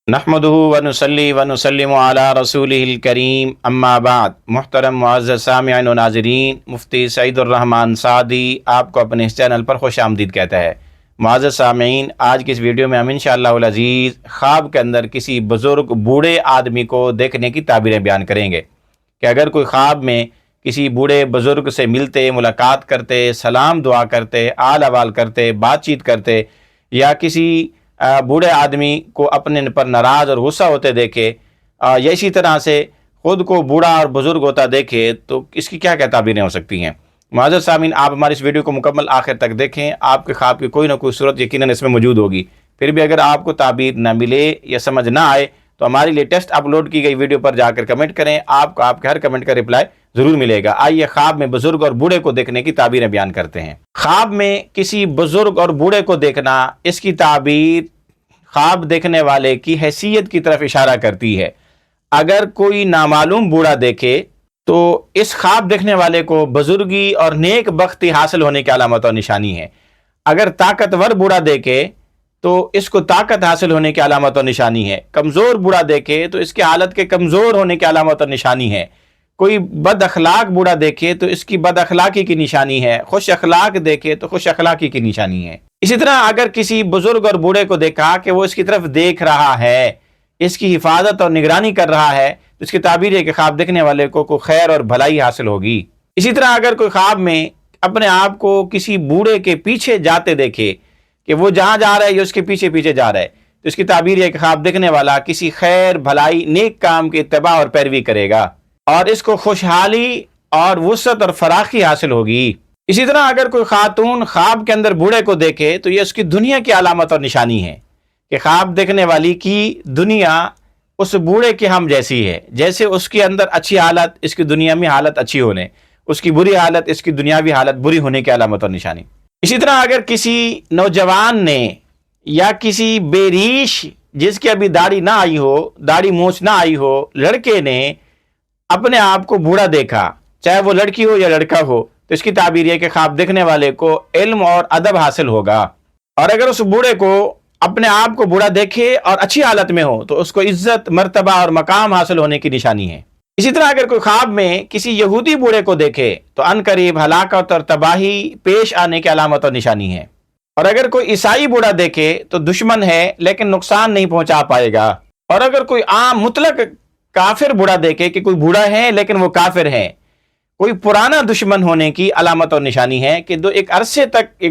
نحمدہ ونصلی ونسلم علی رسولہ الکریم اما بعد۔ محترم معزز سامعین و ناظرین، مفتی سعید الرحمن سعدی آپ کو اپنے اس چینل پر خوش آمدید کہتا ہے۔ معزز سامعین، آج کی اس ویڈیو میں ہم انشاءاللہ العزیز خواب کے اندر کسی بزرگ بوڑھے آدمی کو دیکھنے کی تعبیریں بیان کریں گے کہ اگر کوئی خواب میں کسی بوڑھے بزرگ سے ملتے، ملاقات کرتے، سلام دعا کرتے، آل احوال کرتے، بات چیت کرتے، یا کسی بوڑھے آدمی کو اپنے پر ناراض اور غصہ ہوتے دیکھے، یا اسی طرح سے خود کو بوڑھا اور بزرگ ہوتا دیکھے، تو اس کی کیا کیا تعبیریں ہو سکتی ہیں؟ معزز سامعین، آپ ہماری اس ویڈیو کو مکمل آخر تک دیکھیں، آپ کے خواب کی کوئی نہ کوئی صورت یقیناً اس میں موجود ہوگی۔ پھر بھی اگر آپ کو تعبیر نہ ملے یا سمجھ نہ آئے تو ہماری لیٹسٹ اپلوڈ کی گئی ویڈیو پر جا کر کمنٹ کریں، آپ کو آپ کے ہر کمنٹ کا رپلائی ضرور ملے گا۔ آئیے خواب میں بزرگ اور بوڑھے کو دیکھنے کی تعبیریں بیان کرتے ہیں۔ خواب میں کسی بزرگ اور بوڑھے کو دیکھنا، اس کی تعبیر خواب دیکھنے والے کی حیثیت کی طرف اشارہ کرتی ہے۔ اگر کوئی نامعلوم بوڑھا دیکھے تو اس خواب دیکھنے والے کو بزرگی اور نیک بختی حاصل ہونے کی علامت اور نشانی ہے۔ اگر طاقتور بوڑھا دیکھے تو اس کو طاقت حاصل ہونے کی علامت اور نشانی ہے۔ کمزور بوڑھا دیکھے تو اس کی حالت کے کمزور ہونے کی علامت اور نشانی ہے۔ کوئی بد اخلاق بوڑھا دیکھے تو اس کی بد اخلاقی کی نشانی ہے۔ خوش اخلاق دیکھے تو خوش اخلاقی کی نشانی ہے۔ اسی طرح اگر کسی بزرگ اور بوڑھے کو دیکھا کہ وہ اس کی طرف دیکھ رہا ہے، اس کی حفاظت اور نگرانی کر رہا ہے، تو اس کی تعبیر ہے کہ خواب دیکھنے والے کو کوئی خیر اور بھلائی حاصل ہوگی۔ اسی طرح اگر کوئی خواب میں اپنے آپ کو کسی بوڑھے کے پیچھے جاتے دیکھے کہ وہ جہاں جا رہا ہے یا اس کے پیچھے پیچھے جا رہا ہے، تو اس کی تعبیر ہے کہ خواب دیکھنے والا کسی خیر بھلائی نیک کام کی اتباع اور پیروی کرے گا اور اس کو خوشحالی اور وسعت اور فراخی حاصل ہوگی۔ اسی طرح اگر کوئی خاتون خواب کے اندر بوڑھے کو دیکھے تو یہ اس کی دنیا کی علامت اور نشانی ہے کہ خواب دیکھنے والی کی دنیا اس بوڑھے کے ہم جیسی ہے، جیسے اس کے اندر اچھی حالت اس کی دنیا میں حالت اچھی ہونے، اس کی بری حالت اس کی دنیاوی حالت بری ہونے کی علامت اور نشانی۔ اسی طرح اگر کسی نوجوان نے یا کسی بے ریش جس کی ابھی داڑھی نہ آئی ہو، داڑھی مونچھ نہ آئی ہو، لڑکے نے اپنے آپ کو بوڑھا دیکھا، چاہے وہ لڑکی ہو یا لڑکا ہو، تو اس کی تعبیر ہے کہ خواب دیکھنے والے کو علم اور ادب حاصل ہوگا۔ اور اگر اس بوڑھے کو اپنے آپ کو بوڑھا دیکھے اور اچھی حالت میں ہو تو اس کو عزت، مرتبہ اور مقام حاصل ہونے کی نشانی ہے۔ اسی طرح اگر کوئی خواب میں کسی یہودی بوڑھے کو دیکھے تو عنقریب ہلاکت اور تباہی پیش آنے کی علامت اور نشانی ہے۔ اور اگر کوئی عیسائی بوڑھا دیکھے تو دشمن ہے لیکن نقصان نہیں پہنچا پائے گا۔ اور اگر کوئی عام مطلق کافر بوڑھا دیکھے کہ کوئی بوڑھا ہے لیکن وہ کافر ہے، کوئی پرانا دشمن ہونے کی علامت اور نشانی ہے کہ ایک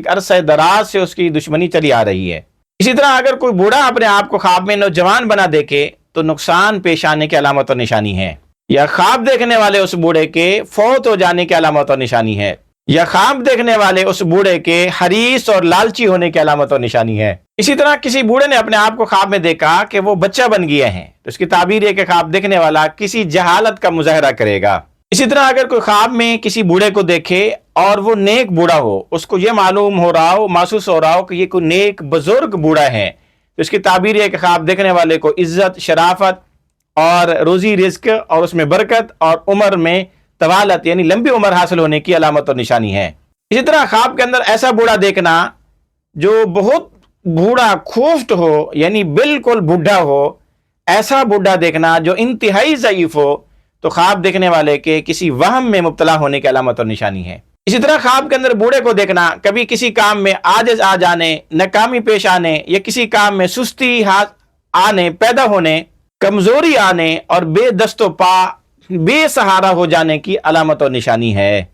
عرصہ دراز سے اس کی دشمنی چلی آ رہی ہے۔ اسی طرح اگر کوئی بوڑھا اپنے آپ کو خواب میں نوجوان بنا دیکھے تو نقصان پیش آنے کی علامت اور نشانی ہے، یا خواب دیکھنے والے اس بوڑھے کے فوت ہو جانے کی علامت اور نشانی ہے، یا خواب دیکھنے والے اس بوڑھے کے حریص اور لالچی ہونے کی علامت اور نشانی ہے۔ اسی طرح کسی بوڑھے نے اپنے آپ کو خواب میں دیکھا کہ وہ بچہ بن گیا ہے تو اس کی تعبیر ہے کہ خواب دیکھنے والا کسی جہالت کا مظاہرہ کرے گا۔ اسی طرح اگر کوئی خواب میں کسی بوڑھے کو دیکھے اور وہ نیک بوڑھا ہو، اس کو یہ معلوم ہو رہا ہو، محسوس ہو رہا ہو کہ یہ کوئی نیک بزرگ بوڑھا ہے، تو اس کی تعبیر ہے کہ خواب دیکھنے والے کو عزت، شرافت اور روزی رزق اور اس میں برکت اور عمر میں طوالت یعنی لمبی عمر حاصل ہونے کی علامت اور نشانی ہے۔ اسی طرح خواب کے اندر ایسا بوڑھا دیکھنا جو بہت بوڑھا کھوفت ہو، یعنی بالکل بوڑھا ہو، ایسا بوڑھا دیکھنا جو انتہائی ضعیف ہو، تو خواب دیکھنے والے کے کسی وہم میں مبتلا ہونے کی علامت اور نشانی ہے۔ اسی طرح خواب کے اندر بوڑھے کو دیکھنا کبھی کسی کام میں عاجز آ جانے، ناکامی پیش آنے، یا کسی کام میں سستی آنے، پیدا ہونے، کمزوری آنے اور بے دست و پا، بے سہارا ہو جانے کی علامت اور نشانی ہے۔